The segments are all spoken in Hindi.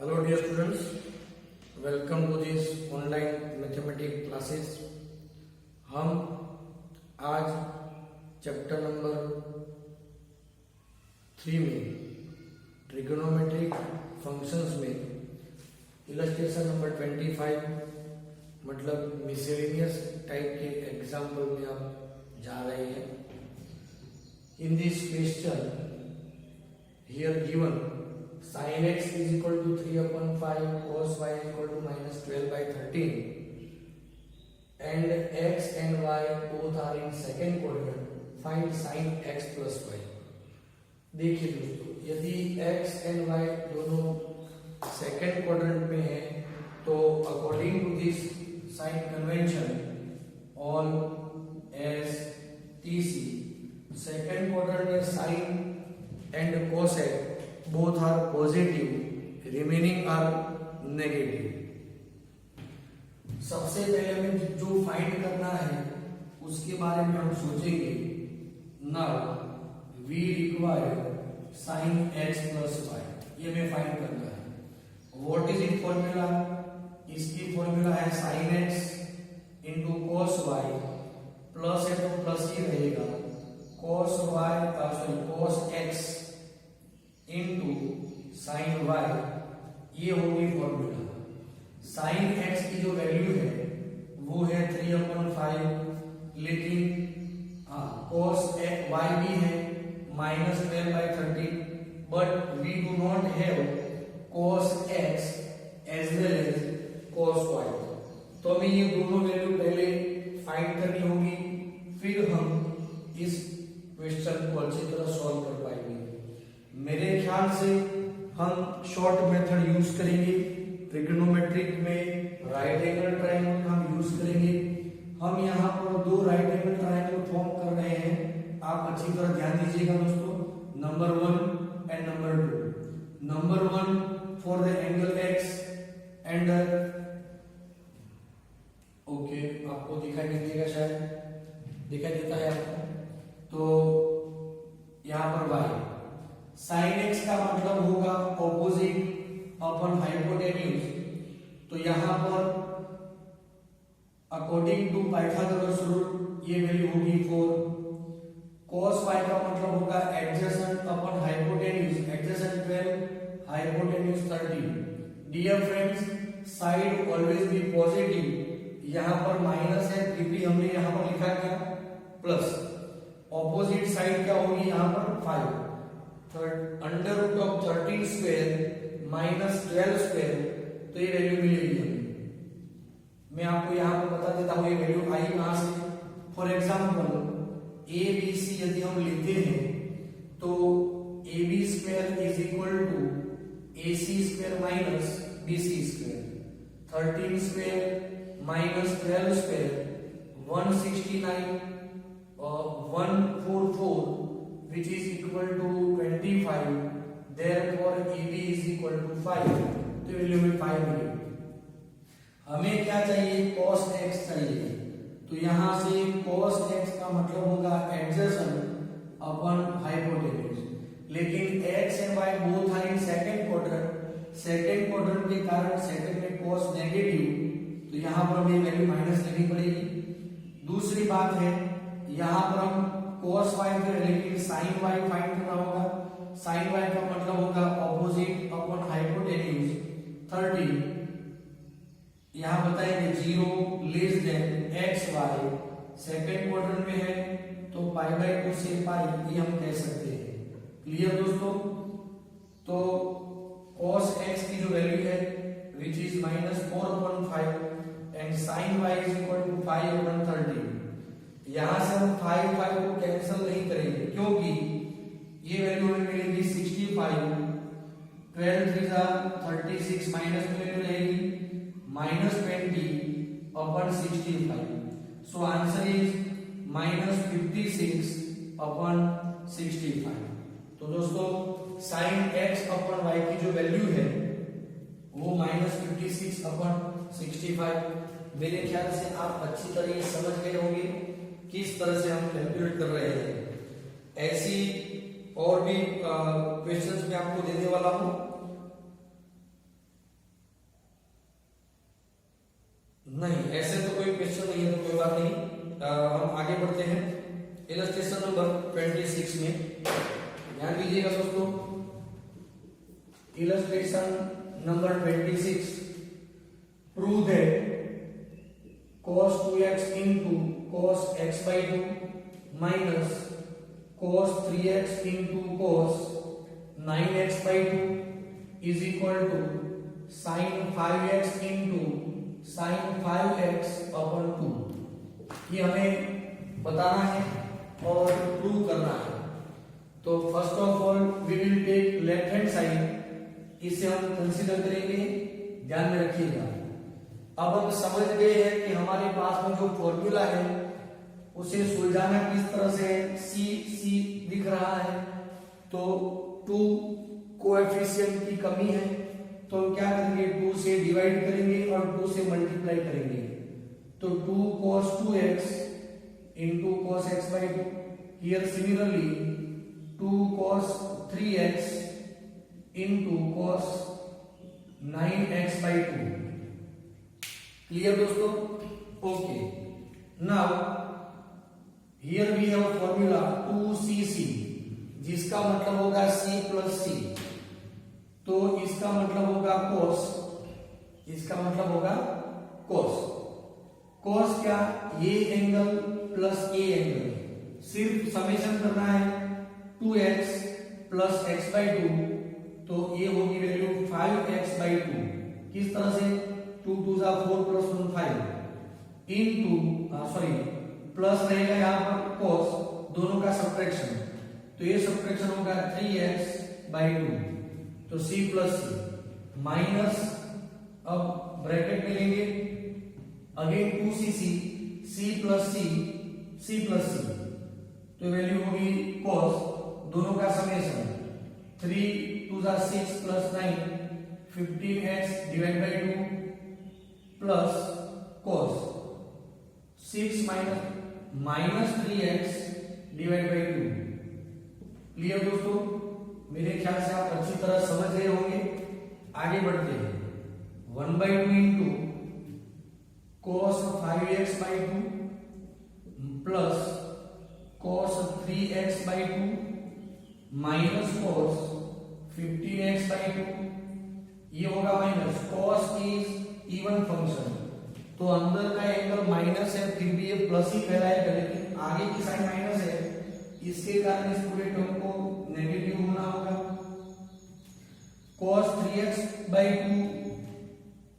Hello dear students, welcome to this online mathematics classes. हम आज चैप्टर नंबर 3 में ट्रिगोनोमेट्रिक फंक्शंस में इलस्ट्रेशन नंबर 25 मतलब मिसलेनियस टाइप के एग्जाम्पल में आप जा रहे हैं। In this question here given sin x is equal to 3/5 cos y is equal to -12/13 and x and y both are in second quadrant. Find sin x plus y। देखिए दोस्तों, यदि x and y दोनों सेकेंड क्वाड्रेंट में है तो according to this sign convention all S T C second quadrant में sign and cosec both are positive, remaining are negative। सबसे पहले हमें जो फाइंड करना है उसके बारे में हम सोचेंगे। Now we require sin x plus y, ये हमें फाइंड करना है। What is it formula? इसकी फॉर्मूला है sin x into cos y, plus है तो प्लस ही रहेगा, cos x into sine y, ये होगी फॉर्मूला। साइन एक्स की जो वैल्यू है वो है 3/5, लेकिन cos वाई भी है -12/13, but we do not have cos x as well as cos y। तो हमें ये दोनों वैल्यू पहले फाइंड करनी होगी, फिर हम इस क्वेश्चन को अच्छी तरह सॉल्व कर पाएंगे। मेरे ख्याल से हम शॉर्ट मेथड यूज करेंगे। ट्रिगोनोमेट्रिक में राइट एंगल ट्रायंगल हम यूज करेंगे। हम यहाँ पर दो राइट एंगल ट्रायंगल फॉर्म कर रहे हैं, आप अच्छी तरह ध्यान दीजिएगा दोस्तों। Number 1 and number 2। Number 1 for the angle x and okay, आपको दिखाई नहीं देगा, शायद दिखाई देता है आपको। तो यहाँ पर y साइन एक्स का मतलब होगा ऑपोजिट अपन हाइपोटेन्यूज। तो यहां पर अकॉर्डिंग टू पाइथागोरस रूल ये वैल्यू होगी 4। cos y का मतलब होगा adjacent upon hypotenuse, adjacent 12, hypotenuse 13। Dear friends, side always be positive. यहां पर माइनस है, फिर भी हमने यहां पर लिखा क्या प्लस। ऑपोजिट साइड क्या होगी यहां पर 5। Under root of 13 square minus 12 square, तो ये वैल्यू मिलेगी हमें। मैं आपको यहाँ पर बता देता हूँ ये वैल्यू आई कहां से। For example A B C यदि हम लेते हैं तो A B square is equal to A C square minus B C square. 13 square minus 12 square 169 144 which is equal to 25, therefore AB is equal to 5। तो वैल्यू में 5 मिलेगी। हमें क्या चाहिए? cos x चाहिए। तो यहां से cos x का मतलब होगा एडजेसेंट अपन हाइपोटेन्यूज, लेकिन x and y both are in second quadrant. Second quadrant के कारण सेकंड में cos नेगेटिव, तो यहां पर हमें वैल्यू माइनस लेनी पड़ेगी। दूसरी बात है यहां पर हम cos y के लेकिन sin y फाइंड करना होगा। sin y का मतलब होगा ऑपोजिट अपन हाइपोटेन्यूज 30। यहां बताएंगे 0 less than x y, second quadrant में है तो π/2 से π ये हम कह सकते हैं। क्लियर दोस्तों? तो cos x की जो वैल्यू है which is -4/5 and sin y is equal to 5/30। यहां से हम 5 को कैंसिल नहीं करेंगे क्योंकि ये वैल्यू हमें मिलेगी 65। 12 3 36 माइनस में वैल्यू रहेगी -20/65। So answer is -56/65। तो दोस्तों sin x/y की जो वैल्यू है वो -56/65। मेरे ख्याल से आप अच्छी तरह समझ गए होंगे किस तरह से हम कैलकुलेट कर रहे हैं। ऐसी और भी क्वेश्चंस मैं आपको देने वाला हूं। इलस्ट्रेशन नंबर 26 में ध्यान दीजिएगा दोस्तों। Illustration number 26, prove that cos 2x into cos x by 2 minus cos 3x into cos 9x by 2 is equal to sin 5x into sin 5x upon 2। ये हमें बताना है और प्रूव करना है। तो first of all we will take left hand side, इसे हम कंसीडर करेंगे, ध्यान में रखिएगा। अब हम समझ गए हैं कि हमारे पास में जो फॉर्मूला है उसे सुलझाना किस तरह से, सी दिख रहा है तो 2 कोएफिशिएंट की कमी है, तो क्या करेंगे 2 से डिवाइड करेंगे और 2 से मल्टीप्लाई करेंगे। तो 2 cos 2x into cos x by 2, here similarly 2 cos 3x into cos 9x by 2। Clear दोस्तों? Okay, now here we have formula 2cc, जिसका मतलब होगा c प्लस c, तो इसका मतलब होगा cos, इसका मतलब होगा cos। cos क्या, ये एंगल प्लस ये एंगल, सिर्फ समेशन करना है 2x प्लस x by 2, तो ये होगी वैल्यू 5x by 2। किस तरह से, 2 2 जा 4 प्लस 1 5 इनटू सॉरी प्लस रहेगा यहाँ पर cos, दोनों का सब्ट्रैक्शन, तो ये सब्ट्रैक्शन होगा 3x by 2, तो c प्लस c माइनस, अब ब्रैकेट में लेंगे again 2cc, c plus c, c plus c, तो वैल्यू होगी cos, दोनों का समेशन 3 2 जा 6 plus 9 15x divide by 2 plus cos 6 minus 3x divide by 2। Clear दोस्तों? मेरे ख्याल से आप अच्छी तरह समझ रहे होंगे। आगे बढ़ते हैं, 1 by 2 into cos 5x by 2 plus cos 3x by 2 minus cos 15x by 2, ये होगा minus, cos is even function, तो अंदर का एंगल माइनस है, फिर भी ये प्लस ही कहलाएगा, लेकिन आगे की साइड माइनस है, इसके कारण इस पूरे टर्म को नेगेटिव होना होगा। cos 3x by 2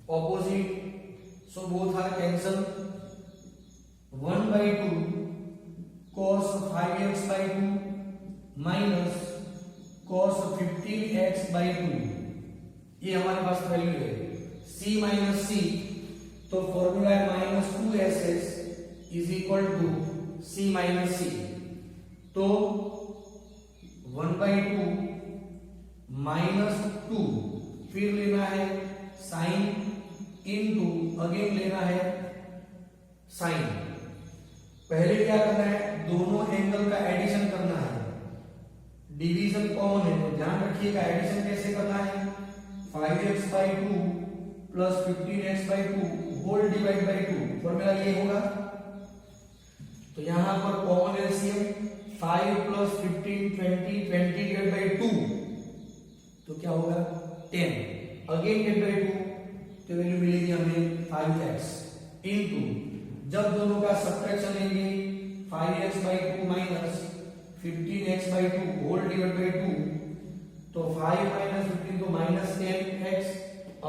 opposite, so both are cancel। 1 by 2 cos 5x by 2 minus cos 15x by 2, ये हमारे पास वैल्यू है। c माइनस c, तो फॉर्मूला है minus 2ss is equal to c minus c, तो 1 by 2 माइनस 2, फिर लेना है साइन इनटू अगेन लेना है साइन। पहले क्या करना है, दोनों एंगल का एडिशन करना है, डिवीजन कॉमन है, तो ध्यान रखिएगा एडिशन कैसे करना है, 5x by 2 plus 15x by 2 whole divide by 2, formula ये होगा। तो यहां पर common LCM 5 plus 15 20 divide by 2, तो क्या होगा 10, अगेन डिवाइड बाई 2, तो वैल्यू मिलेगी हमें 5x इनटू, जब दोनों का सब्ट्रैक्शन लेंगे 5x by 2 minus 15x by 2 whole divide by 2, तो 5 माइनस 15 तो माइनस 10x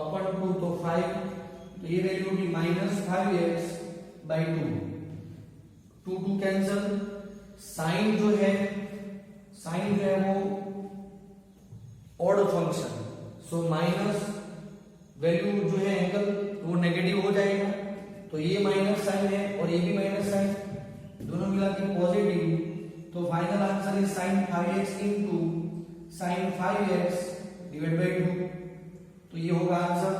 अपन 2, तो 5, तो ये वैल्यू होगी minus 5x by 2, 2 2 cancel. Sign जो है वो odd function, so minus value जो है एंगल वो नेगेटिव हो जाएगा, तो ये माइनस साइन है और ये भी माइनस साइन, दोनों मिला के पॉजिटिव, तो final answer is sin 5x into sin 5x divide by 2, तो ये होगा answer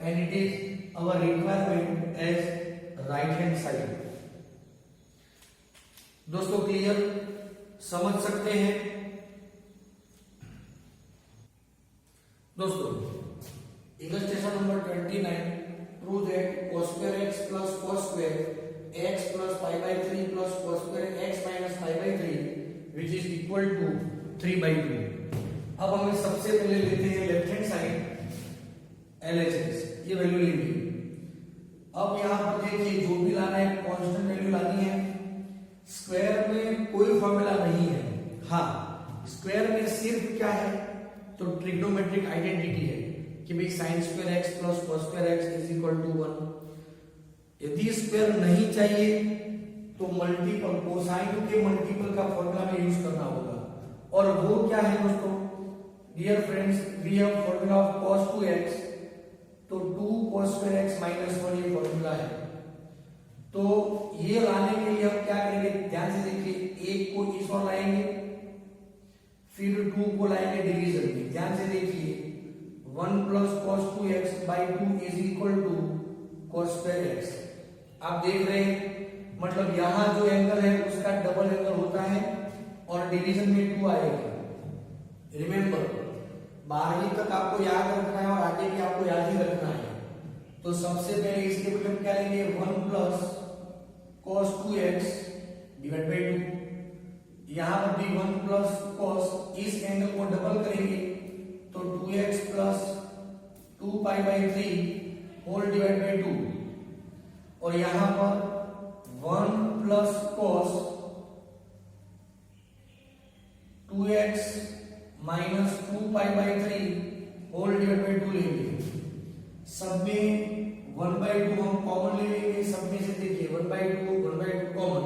and it is our requirement as right hand side. दोस्तों क्लियर, समझ सकते हैं दोस्तों? Illustration number 29, prove that cos square x plus cos square x plus pi by 3 plus cos square x minus pi by 3 which is equal to 3/2। अब हमें सबसे पहले लेते हैं लेफ्ट हैंड साइड LHS, ये वैल्यू लेंगे। अब यहां पर देखिए जो भी लाना है कांस्टेंट वैल्यू लानी है। स्क्वायर में कोई फॉर्मूला नहीं है, हाँ स्क्वायर में सिर्फ क्या है तो ट्रिग्नोमेट्रिक आइडेंटिटी है कि भाई sin square x plus cos square x is equal to 1। यदि स्क्वायर नहीं चाहिए तो मल्टीपल कोसाइन के मल्टीपल का फॉर्मूला में यूज करना होगा, और वो क्या है दोस्तों, dear friends, we have formula of cos 2x, तो 2 cos स्क्वायर x माइनस 1 ये फॉर्मूला है। तो ये लाने के लिए हम क्या करेंगे, ध्यान से देखिए, एक को इस ओर लाएंगे, फिर 2 को लाएंगे डिवीजन में। ध्यान से देखिए, 1 plus cos 2x by 2 is equal to cos square x। आप देख रहे हैं, मतलब यहां जो एंगल है उसका डबल एंगल होता है और डिवीजन में 2 आएगा। रिमेंबर, 12वीं तक आपको याद रखना है और आगे भी आपको याद ही रखना है। तो सबसे पहले इसके मतलब क्या लेंगे, 1 plus cos 2x divide by 2। यहां पर भी 1 प्लस cos, इस एंगल को डबल करेंगे तो 2x plus 2 pi by 3 whole divide by 2, और यहां पर 1 plus cos 2x minus 2 pi by 3 whole divide by 2 लेंगे। सब में 1/2 हम कॉमन ले लेंगे, सब में से देखिए 1/2 common,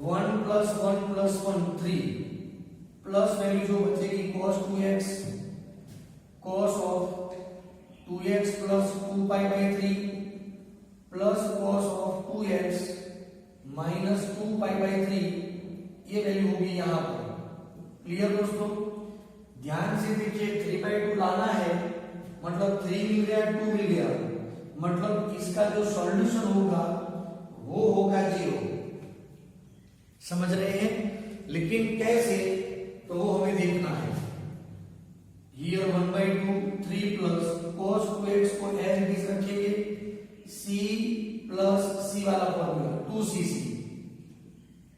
1 plus 1 plus 1 3 plus value जो बचेगी cos 2x, cos of 2x plus 2 pi by 3 plus cos of 2x minus 2 pi by 3, ये वैल्यू होगी यहां पर। क्लियर दोस्तों, ध्यान से देखिए, 3/2 लाना है मतलब 3 मिल गया, 2 मिल गया, मतलब इसका जो सॉल्यूशन होगा वो होगा 0। समझ रहे हैं, लेकिन कैसे, तो वो हमें देखना है। हियर 1/2 3 प्लस cos 2x को एज इट इज रखेंगे, c प्लस c वाला फॉर्मूला 2cc,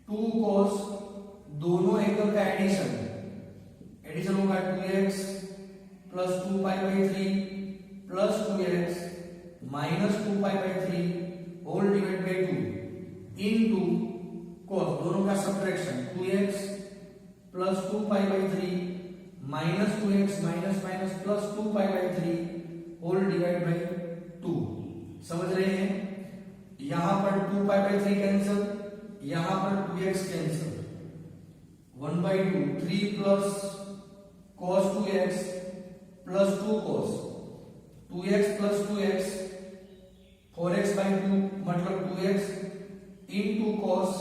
2 cos, दोनों एंगल का एडिशन होगा 2x plus 2 pi by 3 plus 2x minus 2 pi by 3 whole divide by 2 into cos, दोनों का subtraction 2x plus 2 pi by 3 minus 2x minus minus plus 2 pi by 3 whole divide by 2। समझ रहे हैं, यहां पर 2 पाई बाई 3 कैंसिल, यहां पर 2x cancel, 1/2 3 plus cos 2x plus 2 cos 2x plus 2x 4x by 2 मतलब 2x into cos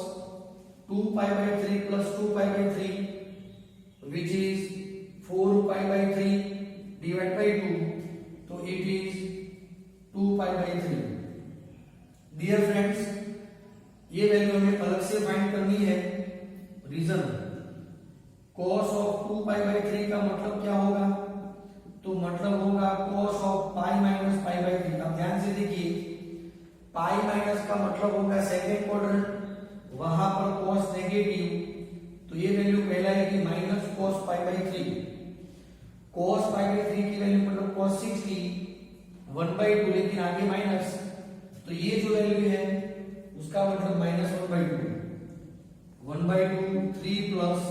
2 pi by 3 plus 2 pi by 3 which is 4 pi by 3 divide by 2, तो it is 2 pi by 3। Dear friends, ये वैल्यू हमें अलग से फाइंड करनी है। Reason, cos of 2 pi by 3 का मतलब क्या होगा, तो मतलब होगा cos of pi minus pi by 3। अब ध्यान से देखिए, पाई माइनस का मतलब होगा सेकेंड क्वाड्रेंट, वहां पर cos नेगेटिव, तो ये वैल्यू कहलाएगी minus cos pi by 3। cos pi by 3 की वैल्यू मतलब cos 60 1/2, लेकिन आगे माइनस, तो ये जो वैल्यू है उसका मतलब minus 1/2 3 plus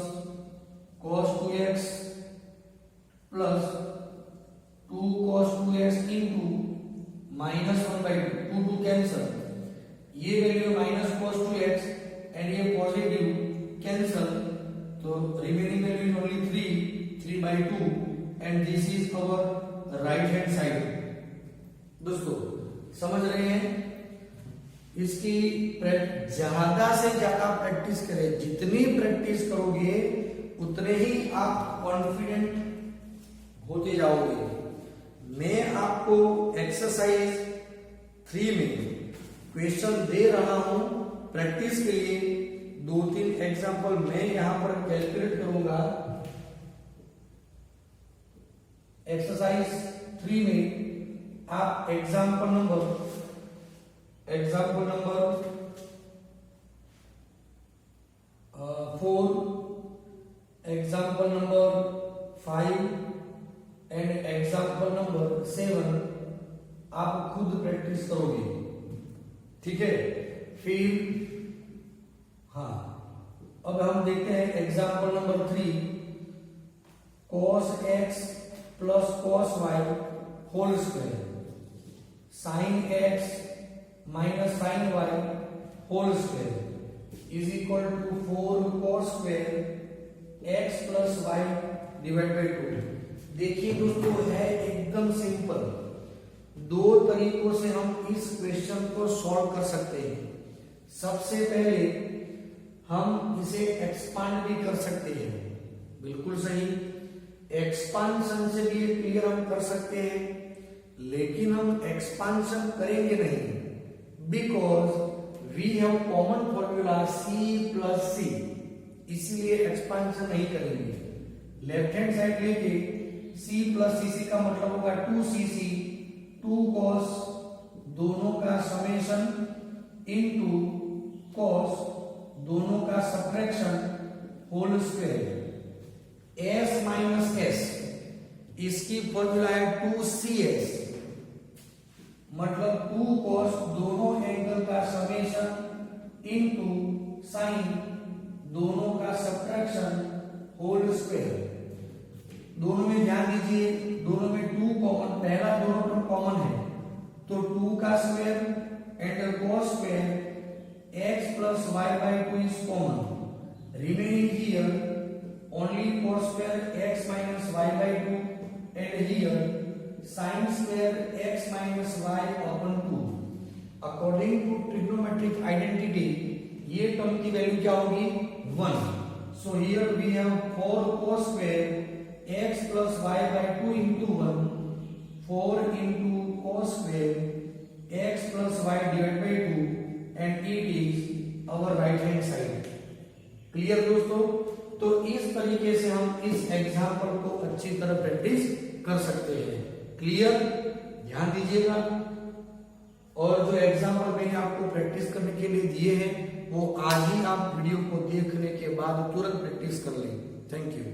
cos 2x plus 2 cos 2x into minus 1/2, 2 cancel, ये value minus cos 2x and ये पॉजिटिव कैंसल, तो remaining value is only 3/2 and this is our right hand side. दोस्तों समझ रहे हैं, इसकी ज्यादा से ज्यादा प्रैक्टिस करें, जितनी प्रैक्टिस करोगे उतने ही आप कॉन्फिडेंट होते जाओगे। मैं आपको एक्सरसाइज 3 में क्वेश्चन दे रहा हूं प्रैक्टिस के लिए। 2-3 एग्जांपल मैं यहां पर कैलकुलेट करूंगा। एक्सरसाइज 3 में आप example number 4, example number 5 and example number 7 आप खुद प्रैक्टिस करोगे, ठीक है। फिर हाँ, अब हम देखते हैं example number 3, cos x plus cos y whole square, sin x minus sin y whole square is equal to 4 cos square x plus y divide by 2। देखिए दोस्तों, है एकदम सिंपल। दो तरीकों से हम इस क्वेश्चन को सॉल्व कर सकते हैं। सबसे पहले हम इसे एक्सपांड भी कर सकते हैं, बिल्कुल सही। एक्सपांशन से भी क्लियर हम कर सकते हैं, लेकिन हम एक्सपांशन करेंगे नहीं, because we have common formula c plus C, इसलिए एक्सपांशन नहीं करेंगे। लेफ्ट हैंड साइड लेके c प्लस सी का मतलब होगा 2cc, 2 cos दोनों का समेशन इनटू cos दोनों का subtraction whole square, s minus s, इसकी फॉर्मूला है 2cs, मतलब 2 cos दोनों एंगल का समेशन इनटू साइन दोनों का सब्ट्रैक्शन होल स्क्वायर। दोनों में ध्यान दीजिए, दोनों में 2 कॉमन, पहला दोनों टर्म कॉमन है, तो 2 का square and cos square x plus y by 2 is common. Remaining here only cos square x minus y by 2 and here sin square x minus y upon 2. According to trigonometric identity, ये टर्म की वैल्यू क्या होगी? 1. So here we have 4 cos square x plus y by 2 into 1, 4 into cos square x plus y divided by 2 and it is our right hand side. Clear दोस्तों? तो इस तरीके से हम इस एग्जाम्पल को अच्छी तरह प्रैक्टिस कर सकते हैं। क्लियर? ध्यान दीजिएगा। और जो एग्जाम्पल मैंने आपको प्रैक्टिस करने के लिए दिए हैं, वो आज ही आप वीडियो को देखने के बाद तुरंत प्रैक्टिस कर लें। Thank you.